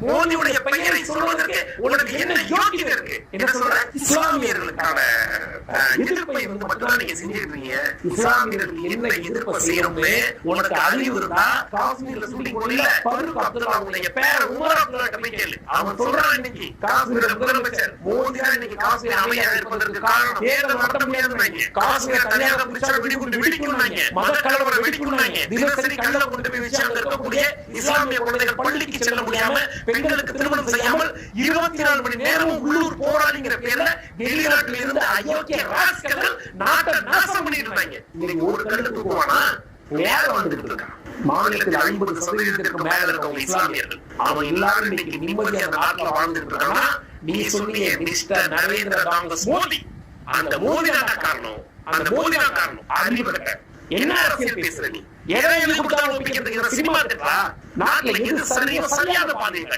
மோடியுடைய பெயரை சொல்வதற்கு உனக்கு என்ன யோகிதை இருக்கு? என்ன சொல்ற? இஸ்லாமியர்களுக்கான எதிர்ப்பை மட்டும்தான் நீங்க செஞ்சிருக்கீங்க. இஸ்லாமியர்கள் என்ன எதிர்ப்பை செய்யணும்னு உனக்கு அறிவு இருந்தா காஷ்மீர்ல சொல்லி கொள்ள பருக் அப்துல்லாவுடைய பேர உமர் அப்துல்லா கிட்ட கேளு. அவன் சொல்றான், இன்னைக்கு காஷ்மீர் முதலமைச்சர் மோடி தான் இன்னைக்கு காஷ்மீர் அமைதியாக இருப்பதற்கு காரணம் தேர்தல் நடத்த முடியாதுன்னாங்க, காஷ்மீர் தனியாக பிடிச்சா வெடிகுண்டு வெடிக்கணும்னாங்க, மத கலவரம் வெடிக்கணும்னாங்க, தினசரி கல்ல கொண்டு போய் வச்சு அங்க இருக்கக்கூடிய இஸ்லாமிய குழந்தைகள் பள்ளிக்கு செல்ல முடியாம, பெண்களுக்கு திருமணம் செய்யாமல் 24 மணி நேரமும் உள்ளூர் போராளிங்கிற பேர்ல வெளிநாட்டில இருந்து அயோக்கிய ராஸ்கல்கள் நாட்டை நாசம் பண்ணிட்டு இருந்தாங்க. இன்னைக்கு ஒரு கல்லு தூக்குவானா வேற வந்துட்டு இருக்கான். மாநிலத்தில் 50% மேல இருக்கவங்க இஸ்லாமியர்கள். அவன் எல்லாரும் இன்னைக்கு நிம்மதியான நாட்டில் வாழ்ந்துட்டு இருக்கானா? நீ சொன்னிய மிஸ்டர் நரேந்திர தாமோதர் மோடி, அந்த மோடி தான் காரணம். அந்த மோடி தான் காரணம். அறிவுபட்ட என்ன அரசியல் பேசுற நீ? எதை கொடுத்தாலும் சினிமா நாட்டில் எது சரியான பாதையில